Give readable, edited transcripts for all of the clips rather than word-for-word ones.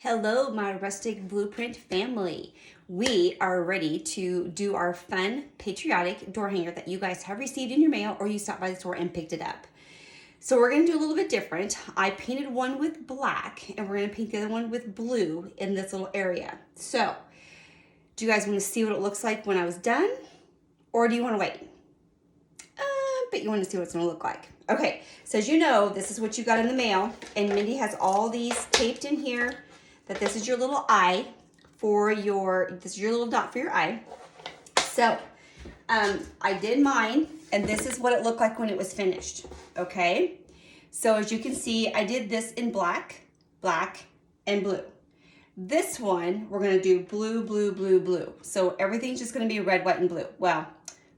Hello, my Rustic Blueprint family. We are ready to do our fun, patriotic door hanger that you guys have received in your mail or you stopped by the store and picked it up. So we're going to do a little bit different. I painted one with black and we're going to paint the other one with blue in this little area. So, do you guys want to see what it looks like when I was done? Or do you want to wait? But you want to see what it's going to look like. Okay, so as you know, this is what you got in the mail, and Mindy has all these taped in here, that this is your little eye for this is your little dot for your eye. So, I did mine, and this is what it looked like when it was finished, okay? So as you can see, I did this in black, and blue. This one, we're gonna do blue, blue, blue, blue. So everything's just gonna be red, white, and blue. Well,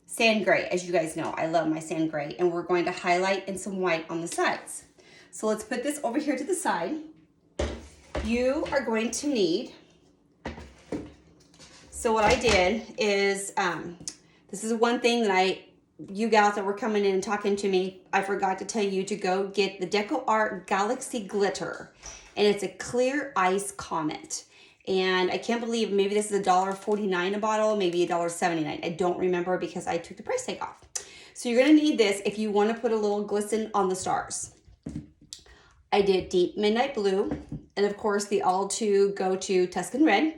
sand gray, as you guys know, I love my sand gray, and we're going to highlight and some white on the sides. So let's put this over here to the side. You are going to need, so what I did is, this is one thing that you gals that were coming in and talking to me, I forgot to tell you to go get the Deco Art Galaxy Glitter. And it's a clear ice comet. And I can't believe, maybe this is $1.49 a bottle, maybe $1.79. I don't remember because I took the price tag off. So you're gonna need this if you wanna put a little glisten on the stars. I did deep midnight blue, and of course the all-to go-to Tuscan red,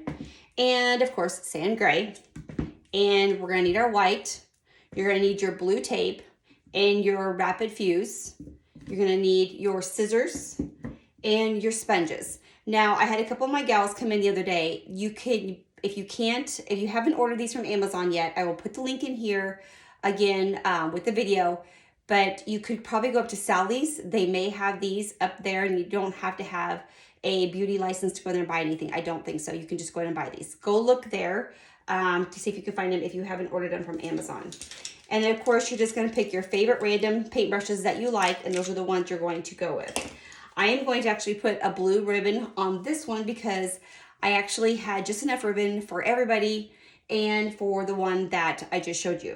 and of course sand gray. And we're gonna need our white. You're gonna need your blue tape and your rapid fuse. You're gonna need your scissors and your sponges. Now, I had a couple of my gals come in the other day. You can, if you haven't ordered these from Amazon yet, I will put the link in here again with the video. But you could probably go up to Sally's. They may have these up there, and you don't have to have a beauty license to go there and buy anything. I don't think so. You can just go ahead and buy these. Go look there to see if you can find them if you haven't ordered them from Amazon. And then, of course, you're just going to pick your favorite random paintbrushes that you like, and those are the ones you're going to go with. I am going to actually put a blue ribbon on this one because I actually had just enough ribbon for everybody and for the one that I just showed you.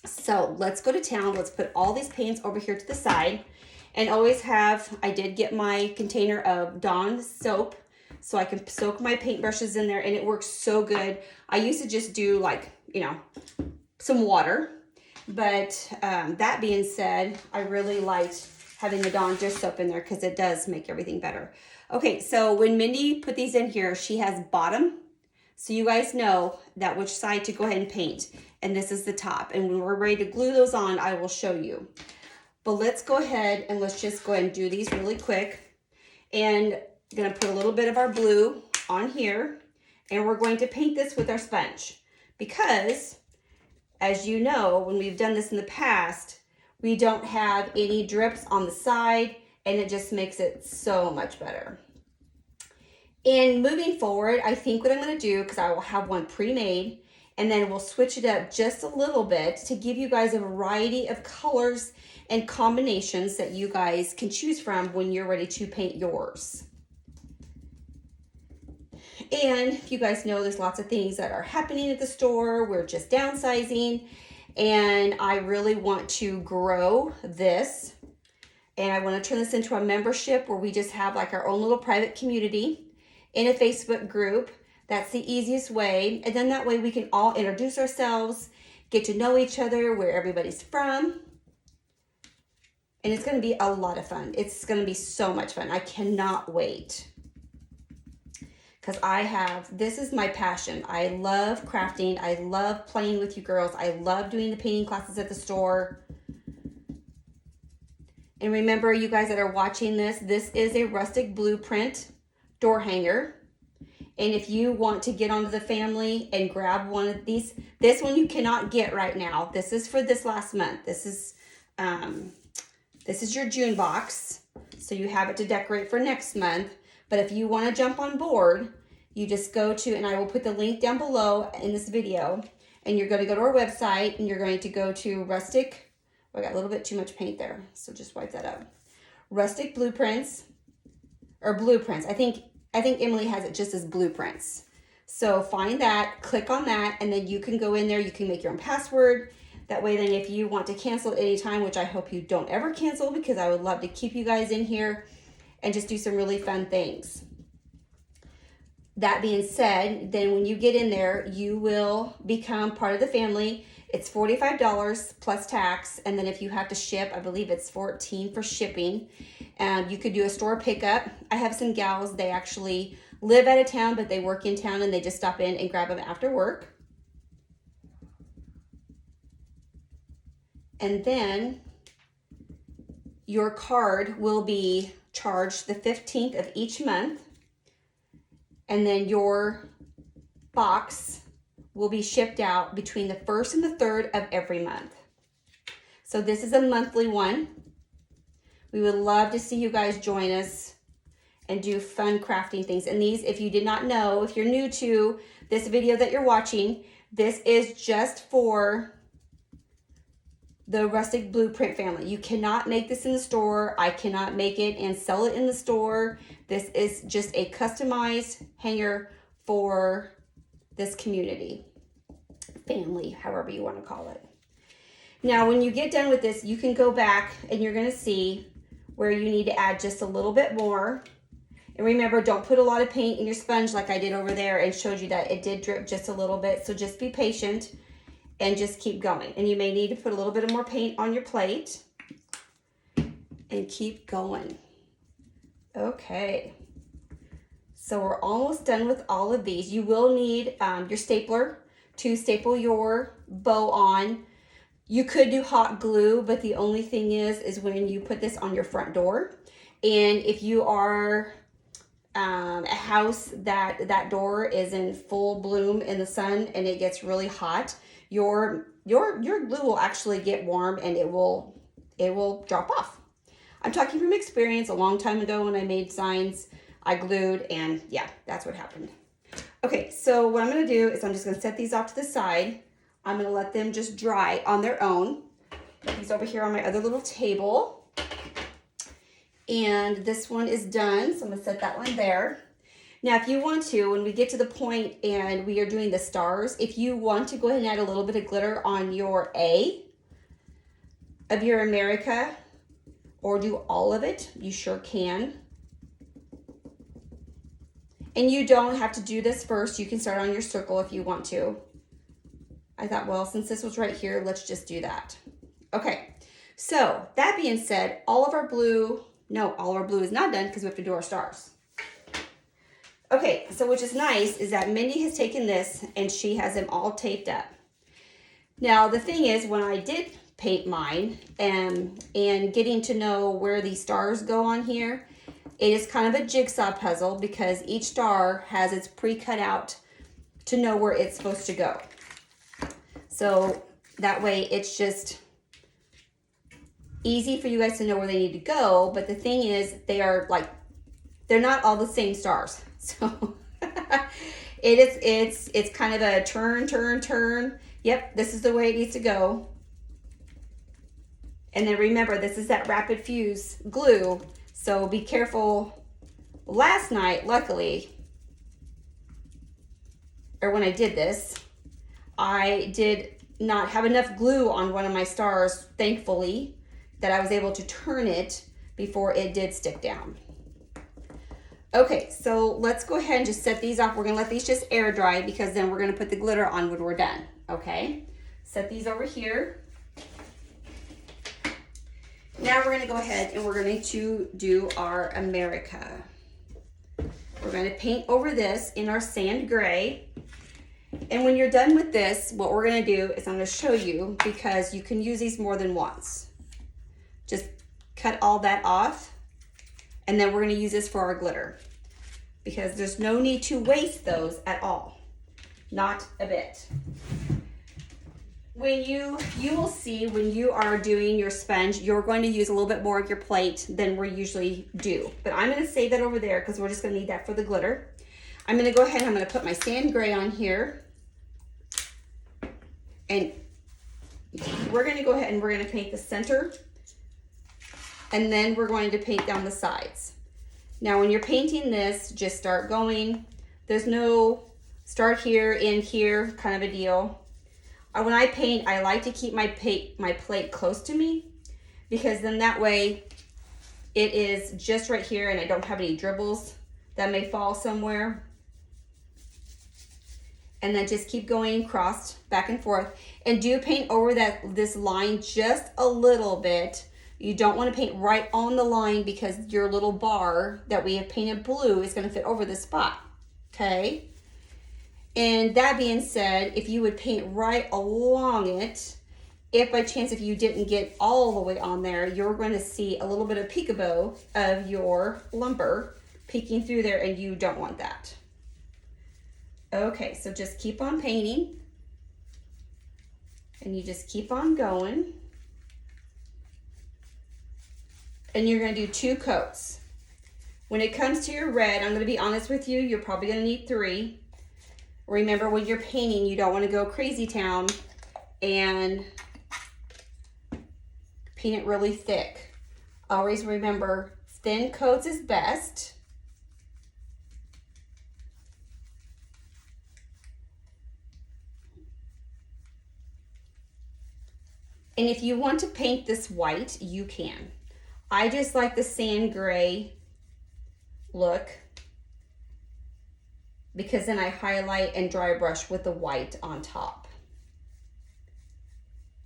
So let's go to town. Let's put all these paints over here to the side, and always have, I did get my container of Dawn soap so I can soak my paintbrushes in there, and it works so good. I used to just do like, some water, but that being said, I really liked having the Dawn dish soap in there because it does make everything better. Okay, so when Mindy put these in here, she has bottom, so you guys know that which side to go ahead and paint. And this is the top. And when we're ready to glue those on, I will show you. But let's go ahead and let's just go ahead and do these really quick. And I'm gonna put a little bit of our blue on here, and we're going to paint this with our sponge. Because, as you know, when we've done this in the past, we don't have any drips on the side, and it just makes it so much better. And moving forward, I think what I'm gonna do, because I will have one pre-made, and then we'll switch it up just a little bit to give you guys a variety of colors and combinations that you guys can choose from when you're ready to paint yours. And you guys know there's lots of things that are happening at the store. We're just downsizing, and I really want to grow this. And I want to turn this into a membership where we just have like our own little private community in a Facebook group. That's the easiest way. And then that way we can all introduce ourselves, get to know each other, where everybody's from. And it's going to be a lot of fun. It's going to be so much fun. I cannot wait. Because this is my passion. I love crafting. I love playing with you girls. I love doing the painting classes at the store. And remember, you guys that are watching this is a Rustic Blueprint door hanger. And if you want to get onto the family and grab one of these, this one you cannot get right now. This is for this last month. This is your June box. So you have it to decorate for next month. But if you want to jump on board, you just go to, and I will put the link down below in this video, and you're going to go to our website, and you're going to go to Rustic. Oh, I got a little bit too much paint there, so just wipe that up. Rustic Blueprints, or Blueprints. I think Emily has it just as Blueprints. So find that, click on that, and then you can go in there. You can make your own password. That way, then if you want to cancel at any time, which I hope you don't ever cancel, because I would love to keep you guys in here and just do some really fun things. that being said, then when you get in there, you will become part of the family. It's $45 plus tax. And then if you have to ship, I believe it's $14 for shipping. You could do a store pickup. I have some gals, they actually live out of town, but they work in town and they just stop in and grab them after work. And then your card will be charged the 15th of each month. And then your box will be shipped out between the 1st and the 3rd of every month. So this is a monthly one. We would love to see you guys join us and do fun crafting things. And these, if you did not know, if you're new to this video that you're watching, this is just for the Rustic Blueprint family. You cannot make this in the store. I cannot make it and sell it in the store. This is just a customized hanger for this community, family, however you want to call it. Now, when you get done with this, you can go back and you're going to see where you need to add just a little bit more. And remember, don't put a lot of paint in your sponge like I did over there and showed you that it did drip just a little bit. So just be patient and just keep going. And you may need to put a little bit of more paint on your plate and keep going. Okay. So we're almost done with all of these. You will need your stapler to staple your bow on. You could do hot glue, but the only thing is when you put this on your front door, and if you are a house that door is in full bloom in the sun and it gets really hot, your glue will actually get warm and it will drop off. I'm talking from experience. A long time ago when I made signs, I glued, and yeah, that's what happened. Okay, so what I'm going to do is I'm just going to set these off to the side. I'm going to let them just dry on their own. Put these over here on my other little table. And this one is done, so I'm going to set that one there. Now, if you want to, when we get to the point and we are doing the stars, if you want to go ahead and add a little bit of glitter on your A of your America, or do all of it, you sure can. And you don't have to do this first. You can start on your circle if you want to. I thought, well, since this was right here, let's just do that. Okay, so that being said, all of our blue is not done because we have to do our stars. Okay, so which is nice is that Mindy has taken this and she has them all taped up. Now, the thing is, when I did paint mine and getting to know where these stars go on here, it is kind of a jigsaw puzzle because each star has its pre-cut out to know where it's supposed to go. So that way it's just easy for you guys to know where they need to go. But the thing is, they're not all the same stars. So it's kind of a turn. Yep, this is the way it needs to go. And then remember, this is that rapid fuse glue. So be careful. Last night, luckily, or when I did this, I did not have enough glue on one of my stars, thankfully, that I was able to turn it before it did stick down. Okay, so let's go ahead and just set these off. We're gonna let these just air dry because then we're gonna put the glitter on when we're done, okay? Set these over here. Now we're gonna go ahead and we're going to do our America. We're gonna paint over this in our sand gray. And when you're done with this, what we're gonna do is I'm gonna show you, because you can use these more than once. Just cut all that off, and then we're gonna use this for our glitter, because there's no need to waste those at all. Not a bit. When you will see when you are doing your sponge, you're going to use a little bit more of your plate than we usually do. But I'm gonna save that over there because we're just gonna need that for the glitter. I'm gonna go ahead and I'm gonna put my sand gray on here. And we're gonna go ahead and we're gonna paint the center. And then we're going to paint down the sides. Now, when you're painting this, just start going. There's no start here, end here kind of a deal. When I paint, I like to keep my plate close to me, because then that way it is just right here and I don't have any dribbles that may fall somewhere. and then just keep going crossed back and forth, and do paint over this line just a little bit. You don't want to paint right on the line because your little bar that we have painted blue is going to fit over this spot. Okay. And that being said, if you would paint right along it, if by chance, if you didn't get all the way on there, you're going to see a little bit of peekaboo of your lumber peeking through there, and you don't want that. Okay, so just keep on painting, and you just keep on going. And you're going to do 2 coats. When it comes to your red, I'm going to be honest with you, you're probably going to need 3. Remember, when you're painting, you don't want to go crazy town and paint it really thick. Always remember, thin coats is best. And if you want to paint this white, you can. I just like the sand gray look, because then I highlight and dry brush with the white on top.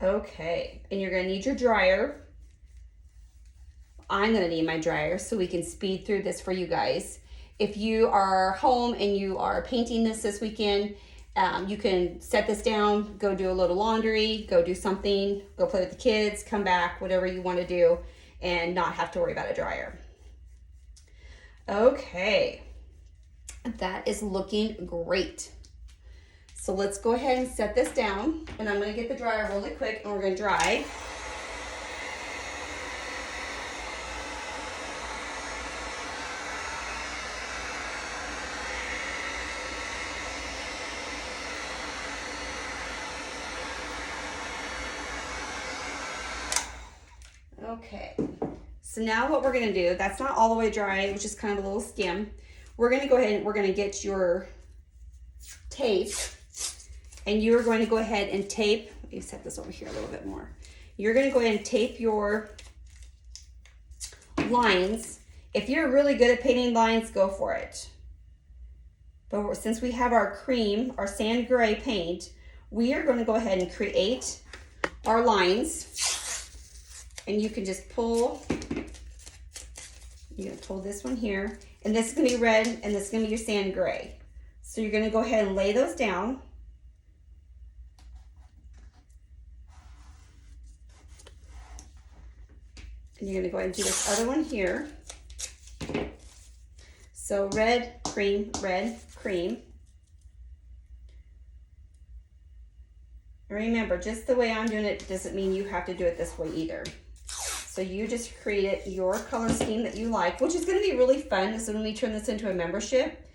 Okay, and you're gonna need your dryer. I'm gonna need my dryer so we can speed through this for you guys. If you are home and you are painting this weekend, you can set this down, go do a little laundry, go do something, go play with the kids, come back, whatever you wanna do, and not have to worry about a dryer. Okay. That is looking great. So let's go ahead and set this down, and I'm going to get the dryer really quick, and we're going to dry. Okay, so now what we're going to do, that's not all the way dry, it was just kind of a little skim. We're going to go ahead and we're going to get your tape, and you're going to go ahead and tape. Let me set this over here a little bit more. You're going to go ahead and tape your lines. If you're really good at painting lines, go for it. But since we have our cream, our sand gray paint, we are going to go ahead and create our lines. And you can just pull, you're going to pull this one here. And this is going to be red, and this is going to be your sand gray. So you're going to go ahead and lay those down. And you're going to go ahead and do this other one here. So red, cream, red, cream. Remember, just the way I'm doing it doesn't mean you have to do it this way either. So you just create your color scheme that you like, which is going to be really fun. So when we turn this into a membership,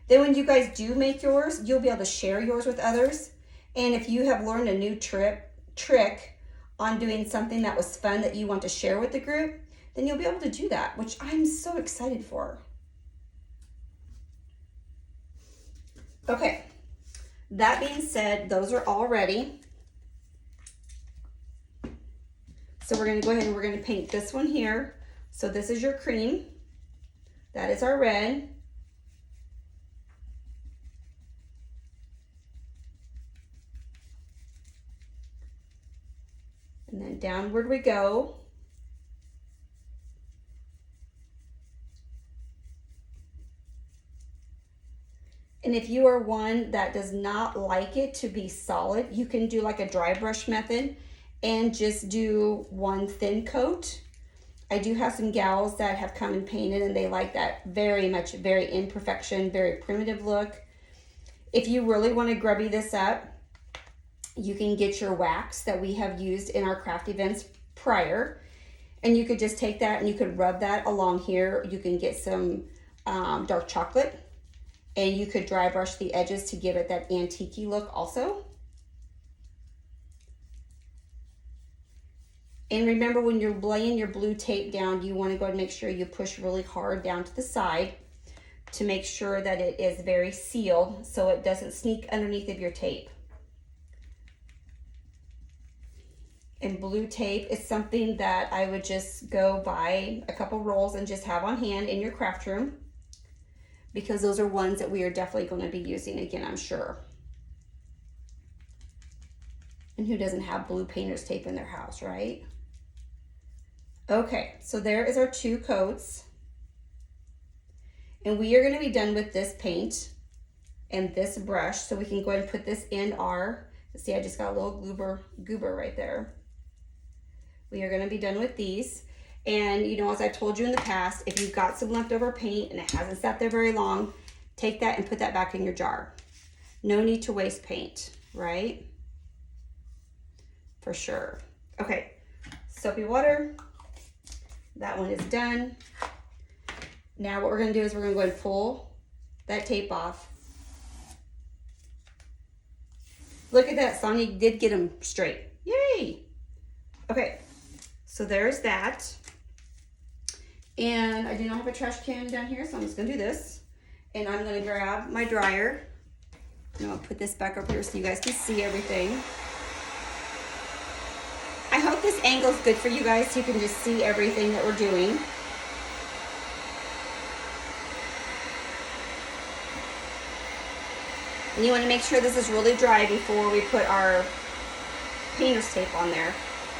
then when you guys do make yours, you'll be able to share yours with others. And if you have learned a new trick on doing something that was fun that you want to share with the group, then you'll be able to do that, which I'm so excited for. Okay, that being said, those are all ready. So we're going to go ahead and we're going to paint this one here. So this is your cream. That is our red. And then downward we go. And if you are one that does not like it to be solid, you can do like a dry brush method and just do one thin coat. I do have some gals that have come and painted, and they like that very much, very imperfection, very primitive look. If you really want to grubby this up, you can get your wax that we have used in our craft events prior, and you could just take that and you could rub that along here. You can get some dark chocolate, and you could dry brush the edges to give it that antique-y look also. And remember, when you're laying your blue tape down, you want to go and make sure you push really hard down to the side to make sure that it is very sealed so it doesn't sneak underneath of your tape. And blue tape is something that I would just go buy a couple rolls and just have on hand in your craft room, because those are ones that we are definitely going to be using again, I'm sure. And who doesn't have blue painter's tape in their house, right? Okay, so there is our 2 coats. And we are gonna be done with this paint and this brush, so we can go ahead and put this in our, see, I just got a little goober right there. We are gonna be done with these. And you know, as I've told you in the past, if you've got some leftover paint and it hasn't sat there very long, take that and put that back in your jar. No need to waste paint, right? For sure. Okay, soapy water. That one is done. Now what we're gonna do is we're gonna go ahead and pull that tape off. Look at that, Sonia did get them straight. Yay! Okay, so there's that. And I do not have a trash can down here, so I'm just gonna do this. And I'm gonna grab my dryer. And I'll put this back up here so you guys can see everything. I hope this angle is good for you guys so you can just see everything that we're doing. And you want to make sure this is really dry before we put our painter's tape on there.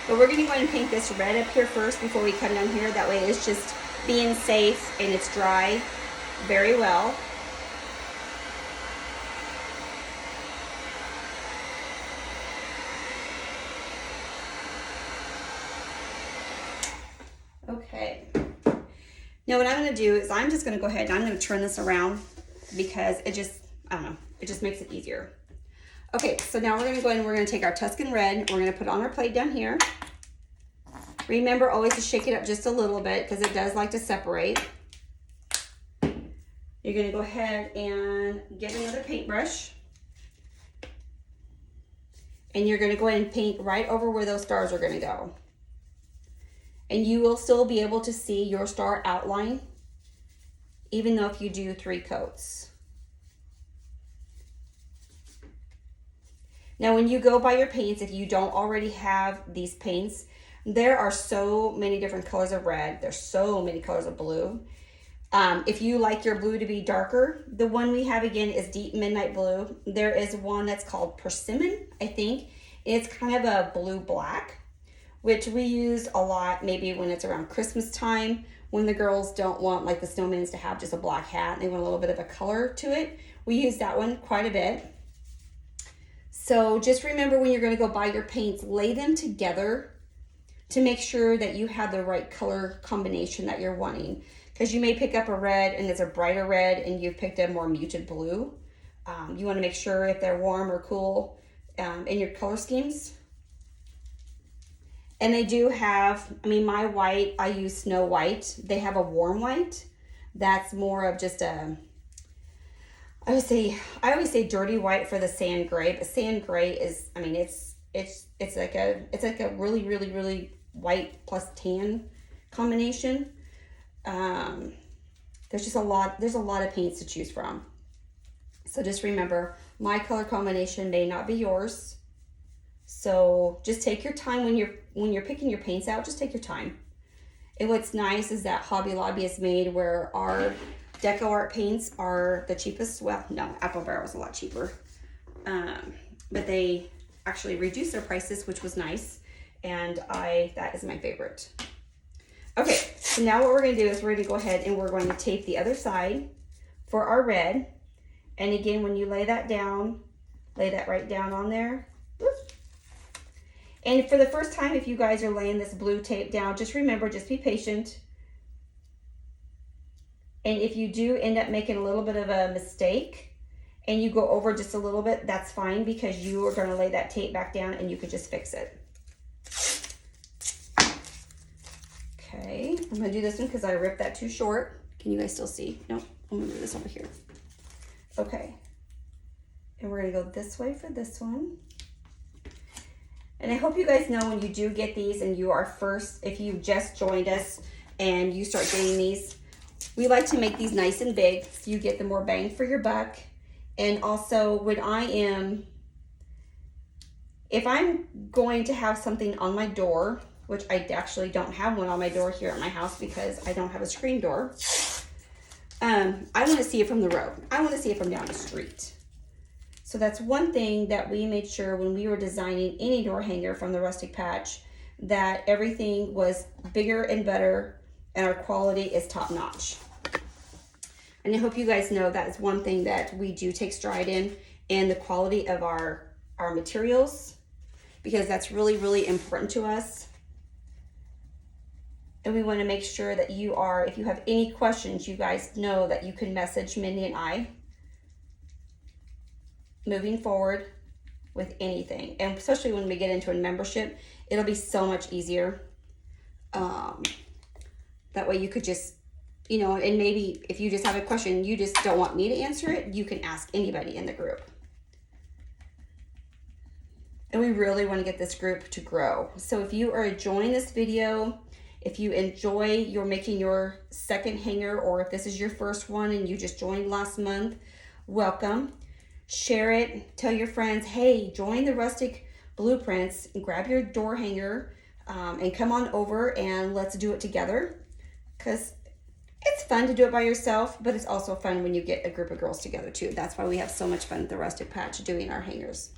But we're going to go ahead and paint this red up here first before we come down here. That way it's just being safe and it's dry very well. Okay. Now what I'm going to do is I'm just going to go ahead and I'm going to turn this around because it just, I don't know, it just makes it easier. Okay, so now we're going to go ahead and we're going to take our Tuscan red and we're going to put it on our plate down here. Remember always to shake it up just a little bit because it does like to separate. You're going to go ahead and get another paintbrush. And you're going to go ahead and paint right over where those stars are going to go. And you will still be able to see your star outline, even though if you do 3 coats. Now, when you go buy your paints, if you don't already have these paints, there are so many different colors of red. There's so many colors of blue. If you like your blue to be darker, the one we have again is Deep Midnight Blue. There is one that's called Persimmon, I think. It's kind of a blue-black, which we use a lot maybe when it's around Christmas time, when the girls don't want like the snowmans to have just a black hat and they want a little bit of a color to it. We use that one quite a bit. So just remember when you're going to go buy your paints, lay them together to make sure that you have the right color combination that you're wanting. Because you may pick up a red and it's a brighter red and you've picked a more muted blue. You want to make sure if they're warm or cool in your color schemes. And they do have, I mean, my white, I use Snow White. They have a warm white. That's more of just a, I always say dirty white for the sand gray, but sand gray is, I mean, it's like a really, really, really white plus tan combination. There's a lot of paints to choose from. So just remember, my color combination may not be yours. So just take your time when you're picking your paints out, just take your time. And what's nice is that Hobby Lobby is made where our Deco Art paints are the cheapest. Well, no, Apple Barrel is a lot cheaper. But they actually reduced their prices, which was nice. And that is my favorite. Okay, so now what we're going to do is we're going to go ahead and we're going to tape the other side for our red. And again, when you lay that down, lay that right down on there. And for the first time, if you guys are laying this blue tape down, just remember, just be patient. And if you do end up making a little bit of a mistake and you go over just a little bit, that's fine because you are going to lay that tape back down and you could just fix it. Okay, I'm going to do this one because I ripped that too short. Can you guys still see? Nope, I'm going to move this over here. Okay, and we're going to go this way for this one. And I hope you guys know when you do get these and you are first, if you just joined us and you start getting these, we like to make these nice and big so you get the more bang for your buck. And also when if I'm going to have something on my door, which I actually don't have one on my door here at my house because I don't have a screen door, I want to see it from the road. I want to see it from down the street. So So that's one thing that we made sure when we were designing any door hanger from the Rustic Patch, that everything was bigger and better and our quality is top notch. And I hope you guys know that is one thing that we do take stride in, and the quality of our materials, because that's really, really important to us. And we want to make sure that you are, if you have any questions, you guys know that you can message Mindy and I moving forward with anything. And especially when we get into a membership, it'll be so much easier. That way you could just, you know, and maybe if you just have a question, you just don't want me to answer it, you can ask anybody in the group. And we really want to get this group to grow. So if you are enjoying this video, if you enjoy you're making your second hanger, or if this is your first one and you just joined last month, welcome. Share it, tell your friends, hey, join the Rustic Blueprints and grab your door hanger and come on over and let's do it together. Because it's fun to do it by yourself, but it's also fun when you get a group of girls together too. That's why we have so much fun at the Rustic Patch doing our hangers.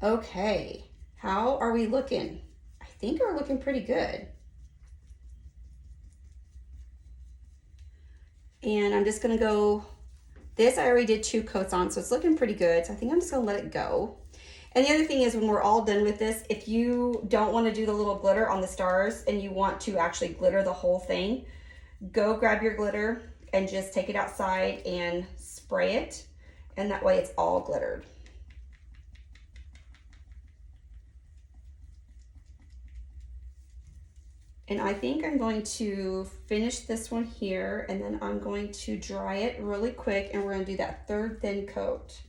Okay, how are we looking? I think we're looking pretty good. And I'm just gonna go, this I already did 2 coats on, so it's looking pretty good. So I think I'm just gonna let it go. And the other thing is, when we're all done with this, if you don't wanna do the little glitter on the stars and you want to actually glitter the whole thing, go grab your glitter and just take it outside and spray it. And that way it's all glittered. And I think I'm going to finish this one here, and then I'm going to dry it really quick, and we're going to do that 3rd thin coat.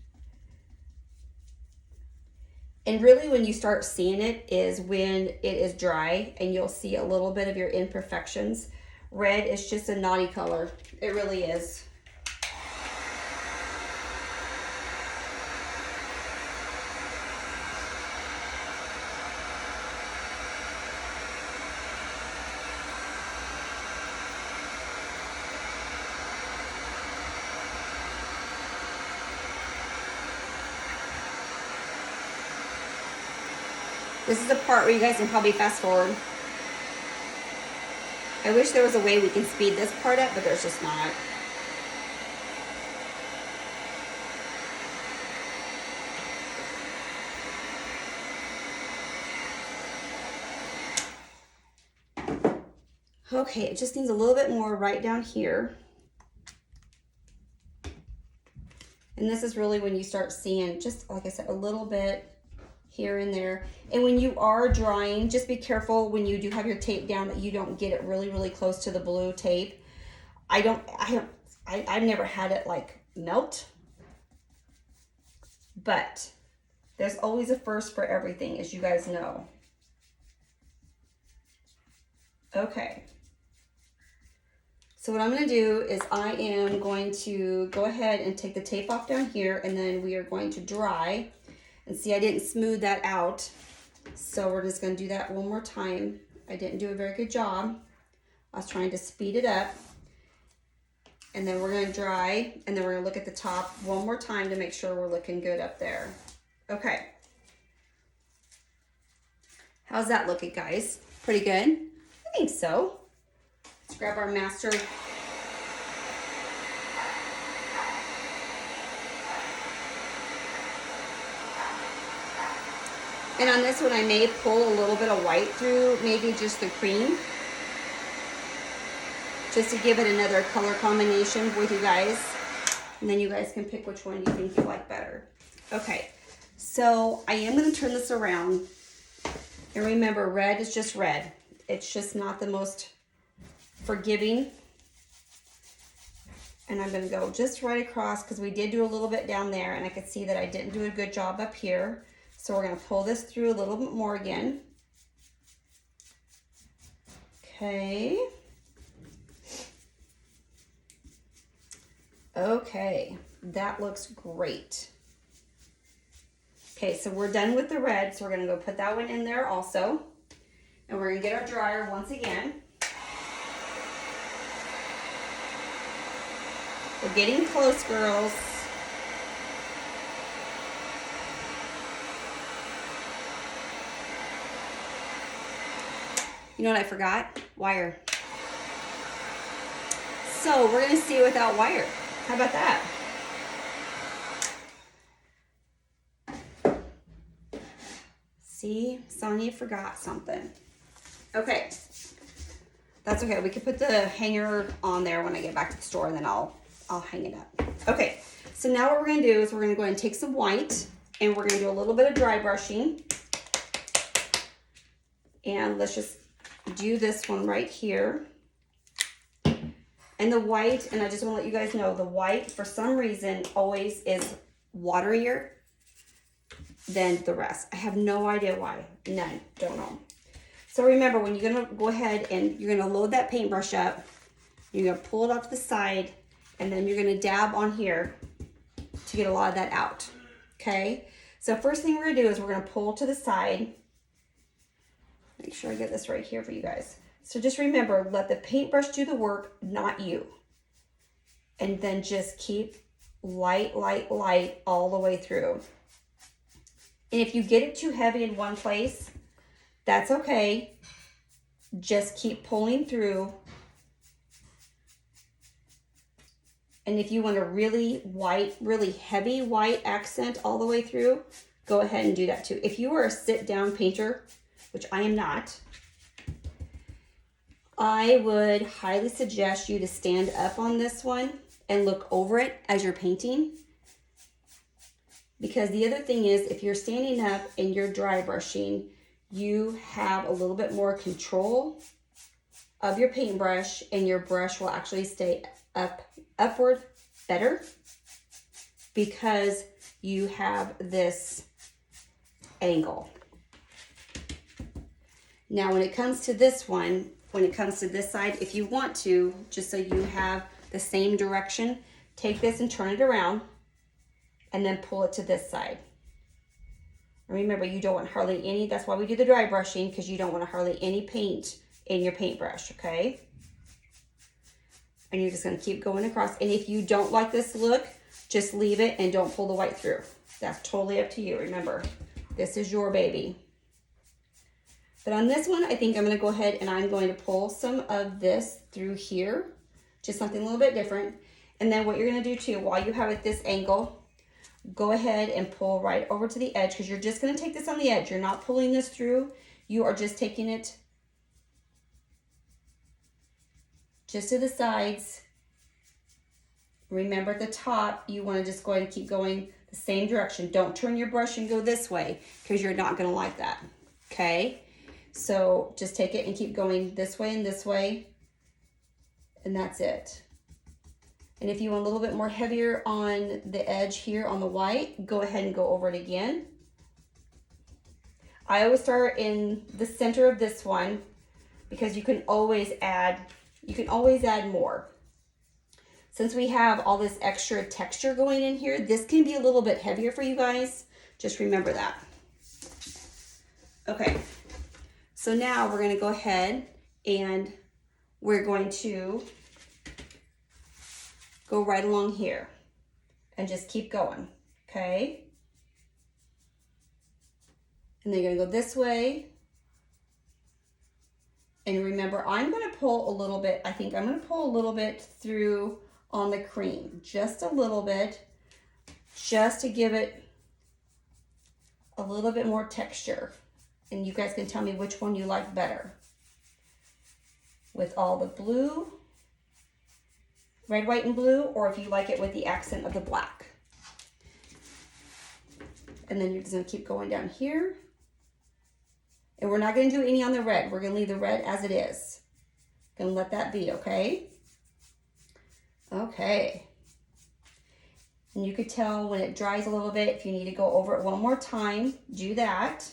And really when you start seeing it is when it is dry, and you'll see a little bit of your imperfections. Red is just a naughty color. It really is. This is the part where you guys can probably fast forward. I wish there was a way we can speed this part up, but there's just not. Okay, it just needs a little bit more right down here. And this is really when you start seeing, just like I said, a little bit here and there. And when you are drying, just be careful when you do have your tape down that you don't get it really, really close to the blue tape. I've never had it like melt, but there's always a first for everything, as you guys know. Okay. So what I'm going to do is I am going to go ahead and take the tape off down here, and then we are going to dry. And see, I didn't smooth that out. So we're just going to do that one more time. I didn't do a very good job. I was trying to speed it up. And then we're going to dry, and then we're going to look at the top one more time to make sure we're looking good up there. Okay. How's that looking, guys? Pretty good? I think so. Let's grab our master. And on this one, I may pull a little bit of white through, maybe just the cream, just to give it another color combination with you guys. And then you guys can pick which one you think you like better. Okay, so I am going to turn this around. And remember, red is just red. It's just not the most forgiving. And I'm going to go just right across, because we did do a little bit down there, and I could see that I didn't do a good job up here. So we're going to pull this through a little bit more again. Okay. Okay, that looks great. Okay, so we're done with the red, so we're going to go put that one in there also. And we're going to get our dryer once again. We're getting close, girls. You know what I forgot? Wire. So we're gonna see it without wire. How about that? See, Sonia forgot something. Okay, that's okay. We can put the hanger on there when I get back to the store, and then I'll hang it up. Okay, so now what we're gonna do is we're gonna go ahead and take some white, and we're gonna do a little bit of dry brushing. And let's just do this one right here. And the white, and I just want to let you guys know, the white, for some reason, always is waterier than the rest. I have no idea why. None. Don't know. So remember, when you're going to go ahead and you're going to load that paintbrush up, you're going to pull it off to the side, and then you're going to dab on here to get a lot of that out. Okay? So first thing we're going to do is we're going to pull to the side. Make sure I get this right here for you guys. So just remember, let the paintbrush do the work, not you. And then just keep light, light, light all the way through. And if you get it too heavy in one place, that's okay. Just keep pulling through. And if you want a really white, really heavy white accent all the way through, go ahead and do that too. If you are a sit-down painter, which I am not, I would highly suggest you to stand up on this one and look over it as you're painting. Because the other thing is, if you're standing up and you're dry brushing, you have a little bit more control of your paintbrush, and your brush will actually stay upward better because you have this angle. Now, when it comes to this one, when it comes to this side, if you want to, just so you have the same direction, take this and turn it around and then pull it to this side. Remember, you don't want hardly any, that's why we do the dry brushing, because you don't want hardly any paint in your paintbrush, okay? And you're just gonna keep going across. And if you don't like this look, just leave it and don't pull the white through. That's totally up to you. Remember, this is your baby. But on this one, I think I'm gonna go ahead and I'm going to pull some of this through here, just something a little bit different. And then what you're gonna do too, while you have it this angle, go ahead and pull right over to the edge, because you're just gonna take this on the edge. You're not pulling this through. You are just taking it just to the sides. Remember, at the top, you wanna just go ahead and keep going the same direction. Don't turn your brush and go this way, because you're not gonna like that, okay? So just take it and keep going this way, and that's it. And if you want a little bit more heavier on the edge here on the white, go ahead and go over it again. I always start in the center of this one, because you can always add more. Since we have all this extra texture going in here, this can be a little bit heavier for you guys. Just remember that. Okay. So now we're going to go ahead and we're going to go right along here and just keep going, okay? And then you're going to go this way. And remember, I'm going to pull a little bit. I think I'm going to pull a little bit through on the cream, just a little bit, just to give it a little bit more texture. And you guys can tell me which one you like better. With all the blue, red, white, and blue, or if you like it with the accent of the black. And then you're just gonna keep going down here. And we're not gonna do any on the red. We're gonna leave the red as it is. Gonna let that be, okay? Okay. And you could tell when it dries a little bit, if you need to go over it one more time, do that.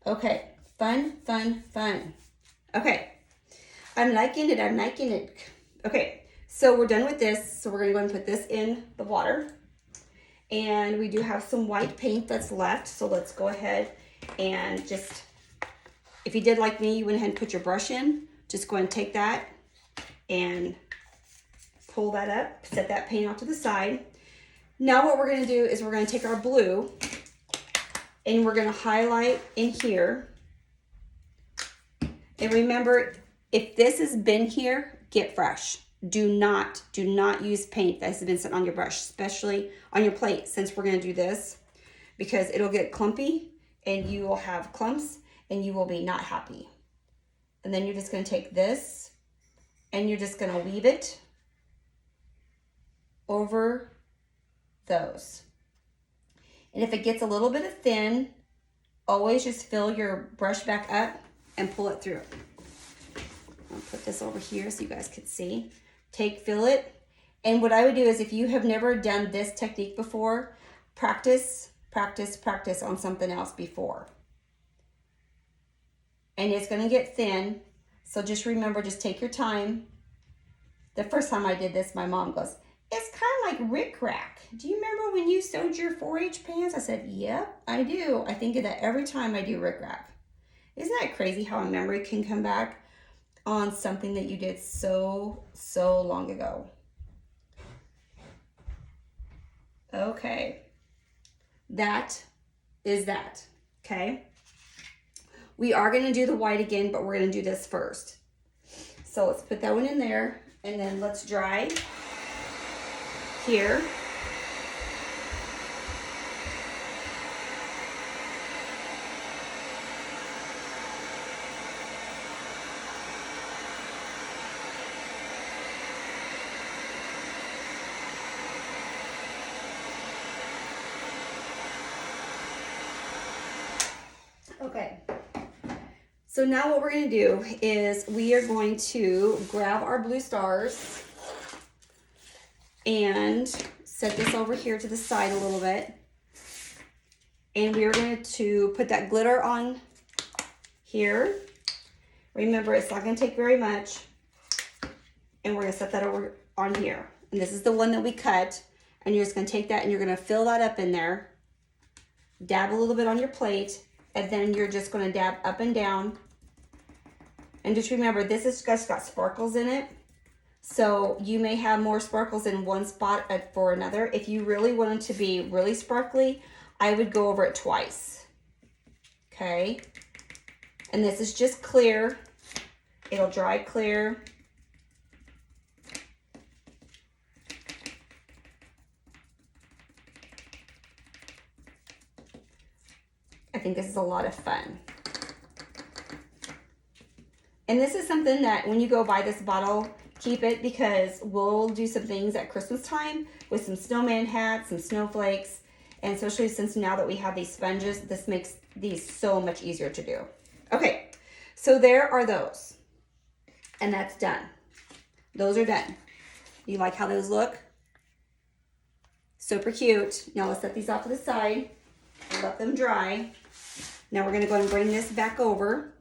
Okay, fun, fun, fun. Okay, I'm liking it, I'm liking it. Okay, so we're done with this. So we're gonna go and put this in the water. And we do have some white paint that's left. So let's go ahead and just, if you did like me, you went ahead and put your brush in, just go ahead and take that and pull that up, set that paint off to the side. Now what we're gonna do is we're gonna take our blue and we're gonna highlight in here And remember, if this has been here, get fresh. Do not use paint that has been sitting on your brush, especially on your plate, since we're gonna do this, because it'll get clumpy and you will have clumps and you will be not happy. And then you're just gonna take this and you're just gonna weave it over those. And if it gets a little bit of thin, always just fill your brush back up and pull it through. I'll put this over here so you guys can see. Fill it. And what I would do is, if you have never done this technique before, practice on something else before. And it's gonna get thin. So just remember, just take your time. The first time I did this, my mom goes, "It's kind of like rickrack. Do you remember when you sewed your 4-H pants?" I said, "Yep, I do. I think of that every time I do rickrack." Isn't that crazy how a memory can come back on something that you did so long ago? Okay, that is that, okay? We are gonna do the white again, but we're gonna do this first. So let's put that one in there, and then let's dry here. Okay, so now what we're going to do is we are going to grab our blue stars and set this over here to the side a little bit. And we are going to put that glitter on here. Remember, it's not going to take very much. And we're going to set that over on here. And this is the one that we cut. And you're just going to take that and you're going to fill that up in there. Dab a little bit on your plate. And then you're just going to dab up and down. And just remember, this has just got sparkles in it. So you may have more sparkles in one spot for another. If you really want it to be really sparkly, I would go over it twice. Okay. And this is just clear. It'll dry clear. I think this is a lot of fun. And this is something that when you go buy this bottle, keep it, because we'll do some things at Christmas time with some snowman hats and snowflakes. And especially since now that we have these sponges, this makes these so much easier to do. Okay, so there are those. And that's done. Those are done. You like how those look? Super cute. Now let's set these off to the side and let them dry. Now we're going to go ahead and bring this back over.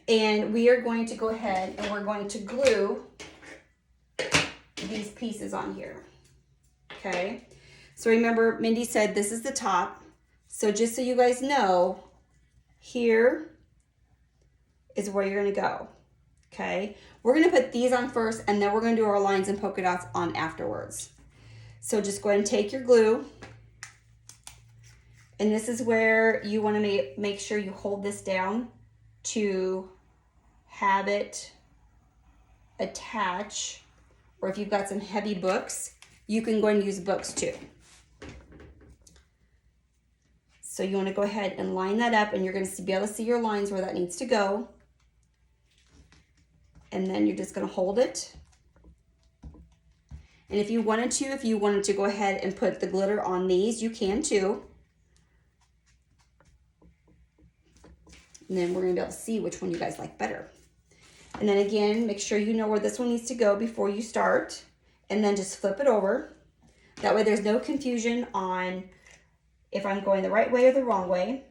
And we are going to go ahead and we're going to glue these pieces on here. Okay. So remember, Mindy said this is the top. So just so you guys know, here is where you're going to go. Okay. We're going to put these on first, and then we're going to do our lines and polka dots on afterwards. So just go ahead and take your glue. And this is where you want to make sure you hold this down to have it attach. Or if you've got some heavy books, you can go and use books too. So you want to go ahead and line that up, and you're going to be able to see your lines where that needs to go. And then you're just going to hold it. And if you wanted to go ahead and put the glitter on these, you can too. And then we're going to be able to see which one you guys like better. And then again, make sure you know where this one needs to go before you start. And then just flip it over. That way there's no confusion on if I'm going the right way or the wrong way.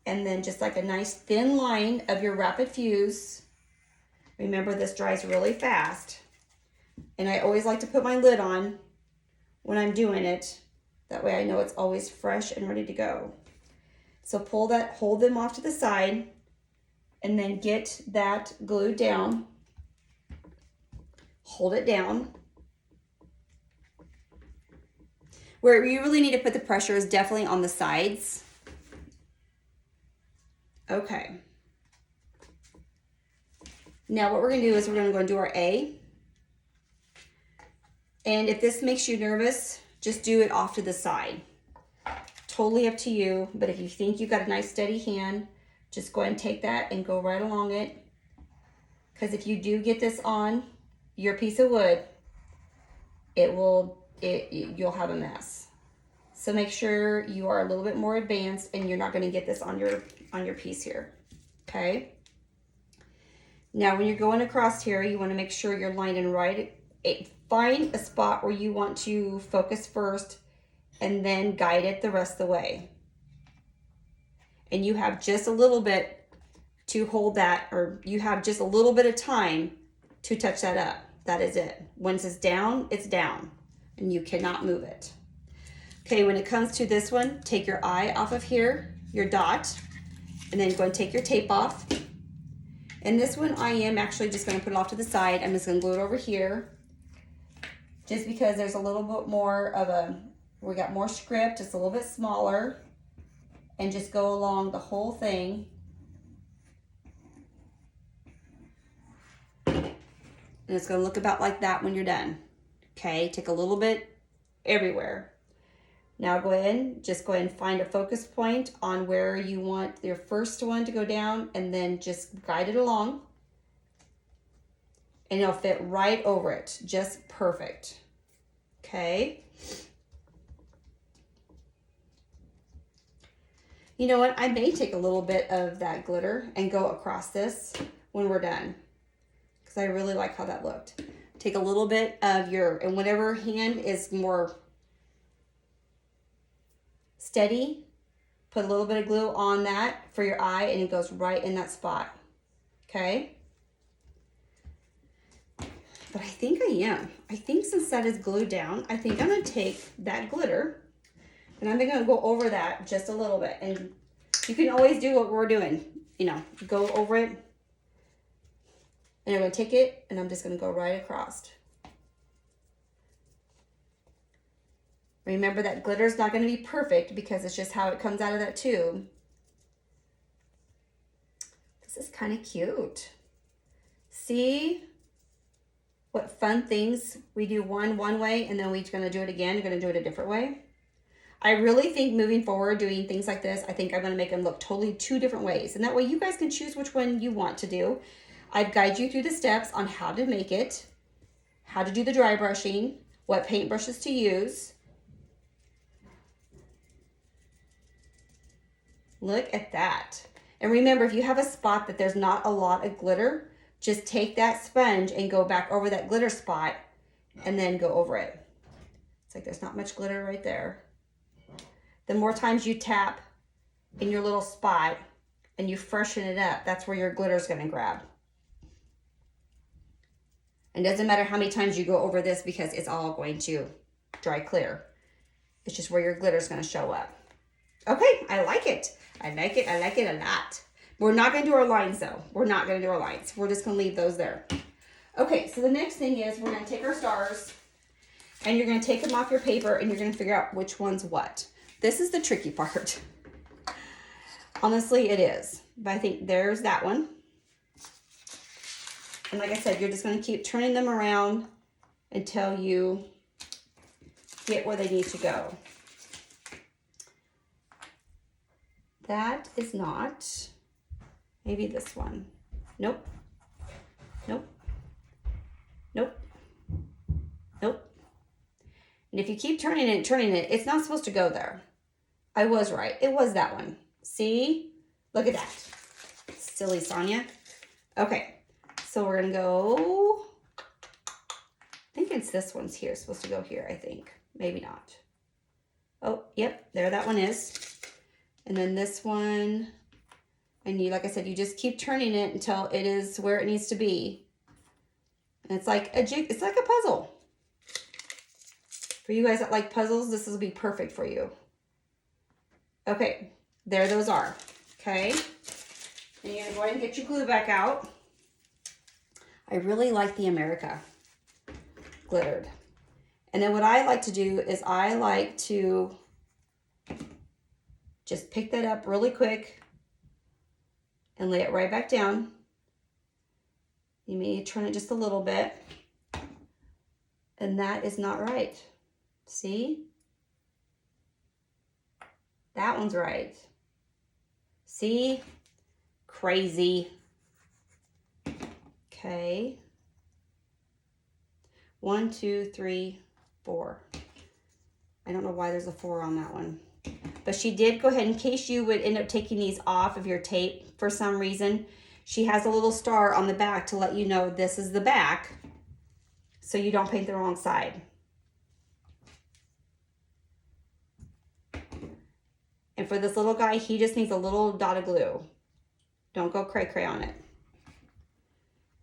And then just like a nice thin line of your rapid fuse. Remember, this dries really fast. And I always like to put my lid on when I'm doing it. That way I know it's always fresh and ready to go. So pull that, hold them off to the side, and then get that glued down. Hold it down. Where you really need to put the pressure is definitely on the sides Okay. Now what we're gonna do is we're gonna go and do our A. And if this makes you nervous, just do it off to the side. Totally up to you, but if you think you've got a nice steady hand, just go ahead and take that and go right along it. Because if you do get this on your piece of wood, you'll have a mess. So make sure you are a little bit more advanced and you're not going to get this on your piece here. Okay. Now when you're going across here, you want to make sure you're lined in right. Find a spot where you want to focus first and then guide it the rest of the way. And you have just a little bit to hold that, or you have just a little bit of time to touch that up. That is it. Once it's down, and you cannot move it. Okay, when it comes to this one, take your eye off of here, your dot, and then go and take your tape off. And this one, I am actually just going to put it off to the side. I'm just going to glue it over here, just because there's a little bit more of we got more script, it's a little bit smaller, and just go along the whole thing. And it's going to look about like that when you're done. Okay, take a little bit everywhere. Now go ahead and find a focus point on where you want your first one to go down, and then just guide it along. And it'll fit right over it, just perfect. Okay. You know what? I may take a little bit of that glitter and go across this when we're done, because I really like how that looked. Take a little bit of and whatever hand is more steady, put a little bit of glue on that for your eye, and it goes right in that spot. Okay? But I think since that is glued down, I think I'm going to take that glitter and I'm going to go over that just a little bit. And you can always do what we're doing, go over it. And I'm going to take it and I'm just going to go right across. Remember that glitter is not going to be perfect because it's just how it comes out of that tube. This is kind of cute. See what fun things we do one way, and then we're going to do it again. We're going to do it a different way. I really think moving forward, doing things like this, I think I'm going to make them look totally two different ways. And that way you guys can choose which one you want to do. I've guided you through the steps on how to make it, how to do the dry brushing, what paintbrushes to use. Look at that. And remember, if you have a spot that there's not a lot of glitter, just take that sponge and go back over that glitter spot and then go over it. It's like there's not much glitter right there. The more times you tap in your little spot and you freshen it up, that's where your glitter is going to grab. And it doesn't matter how many times you go over this because it's all going to dry clear. It's just where your glitter is going to show up. Okay, I like it. I like it a lot. We're not going to do our lines though. We're not going to do our lines. We're just going to leave those there. Okay, so the next thing is we're going to take our stars and you're going to take them off your paper and you're going to figure out which one's what. This is the tricky part. Honestly, it is. But I think there's that one. And like I said, you're just going to keep turning them around until you get where they need to go. That is not. Maybe this one. Nope. Nope. Nope. Nope. And if you keep turning it, it's not supposed to go there. I was right. It was that one. See? Look at that. Silly Sonia. Okay. So we're going to go. I think it's this one's here. It's supposed to go here, I think. Maybe not. Oh, yep. There that one is. And then this one. And you, like I said, you just keep turning it until it is where it needs to be. And it's like a jig. It's like a puzzle. For you guys that like puzzles, this will be perfect for you. Okay, there those are. Okay. And you're going to go ahead and get your glue back out. I really like the America glittered. And then what I like to do is I like to just pick that up really quick and lay it right back down. You may turn it just a little bit. And that is not right. See? That one's right. See? Crazy. Okay. 1, 2, 3, 4. I don't know why there's a 4 on that one. But she did go ahead, in case you would end up taking these off of your tape for some reason, she has a little star on the back to let you know this is the back, so you don't paint the wrong side. And for this little guy, he just needs a little dot of glue. Don't go cray-cray on it.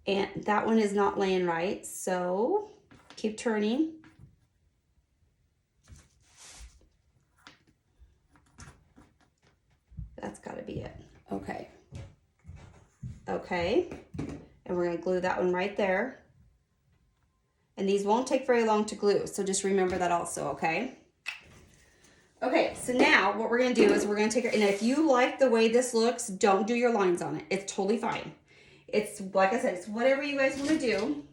And that one is not laying right, so keep turning. That's got to be it. Okay. Okay. And we're going to glue that one right there. And these won't take very long to glue, so just remember that also, okay? Okay, so now what we're going to do is we're going to take, and if you like the way this looks, don't do your lines on it. It's totally fine. It's, like I said, it's whatever you guys want to do.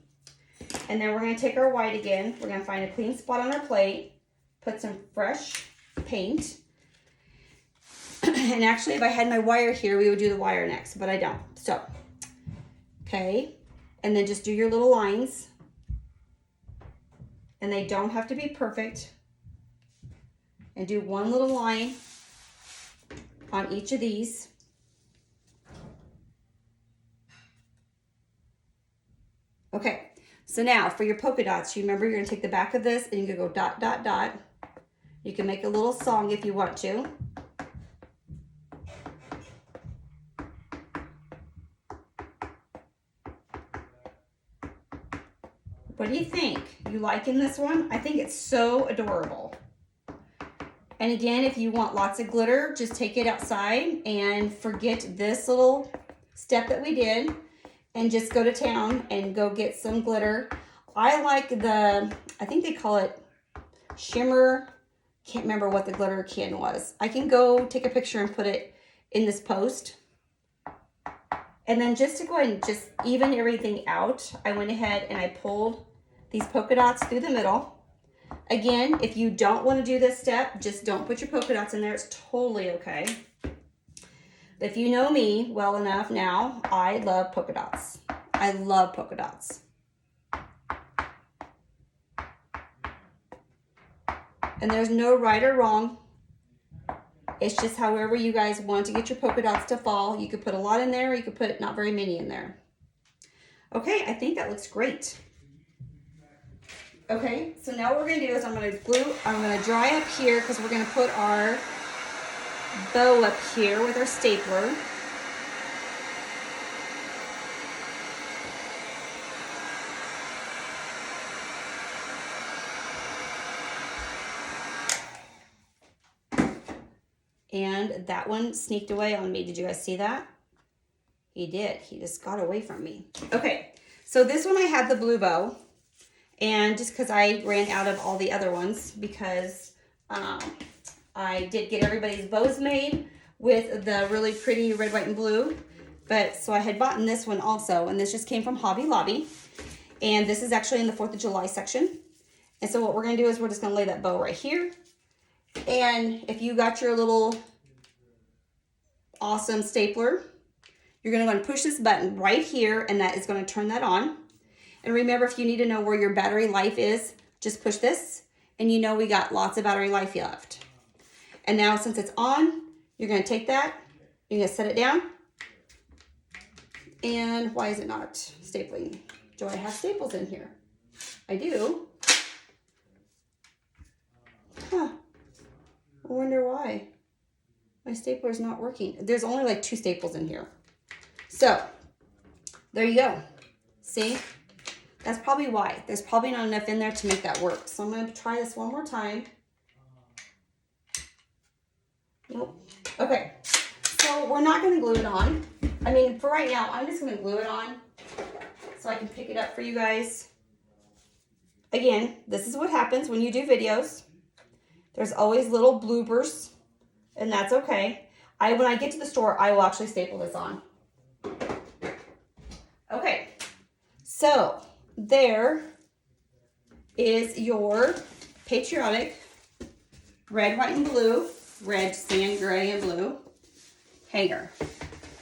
And then we're going to take our white again. We're going to find a clean spot on our plate, put some fresh paint. And actually, if I had my wire here, we would do the wire next, but I don't. So, okay. And then just do your little lines. And they don't have to be perfect. And do one little line on each of these. Okay, so now for your polka dots, you remember you're gonna take the back of this and you're gonna go dot, dot, dot. You can make a little song if you want to. What do you think? You liking this one? I think it's so adorable. And again, if you want lots of glitter, just take it outside and forget this little step that we did and just go to town and go get some glitter. I like the, I think they call it shimmer. Can't remember what the glitter can was. I can go take a picture and put it in this post. And then just to go ahead and just even everything out, I went ahead and I pulled these polka dots through the middle. Again, if you don't want to do this step, just don't put your polka dots in there. It's totally okay. If you know me well enough now, I love polka dots. I love polka dots. And there's no right or wrong. It's just however you guys want to get your polka dots to fall. You could put a lot in there, or you could put not very many in there. Okay, I think that looks great. Okay, so now what we're gonna do is I'm gonna dry up here because we're gonna put our bow up here with our stapler. And that one sneaked away on me. Did you guys see that? He did. He just got away from me. Okay, so this one I had the blue bow. And just because I ran out of all the other ones, because I did get everybody's bows made with the really pretty red, white, and blue. But so I had bought this one also, and this just came from Hobby Lobby. And this is actually in the 4th of July section. And so what we're going to do is we're just going to lay that bow right here. And if you got your little awesome stapler, you're going to want to push this button right here, and that is going to turn that on. And remember, if you need to know where your battery life is, just push this, and you know we got lots of battery life left. And now since it's on, you're going to take that, you're going to set it down. And why is it not stapling? Do I have staples in here? I do. Huh. I wonder why. My stapler is not working. There's only like 2 staples in here. So, there you go. See? That's probably why. There's probably not enough in there to make that work. So I'm going to try this one more time. Nope. Okay. So we're not going to glue it on. I mean, for right now, I'm just going to glue it on so I can pick it up for you guys. Again, this is what happens when you do videos. There's always little bloopers, and that's okay. When I get to the store, I will actually staple this on. So there is your patriotic red, white, and blue, red, sand, gray, and blue hanger.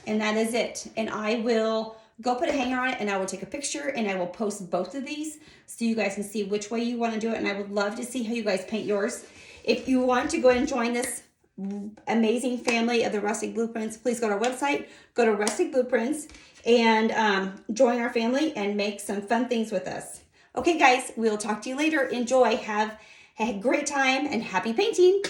And that is it. And I will go put a hanger on it, and I will take a picture, and I will post both of these so you guys can see which way you want to do it. And I would love to see how you guys paint yours. If you want to go ahead and join this amazing family of the Rustic Blueprints, please go to our website, go to Rustic Blueprints, and join our family and make some fun things with us. Okay, guys, we'll talk to you later. Enjoy. Have a great time, and happy painting.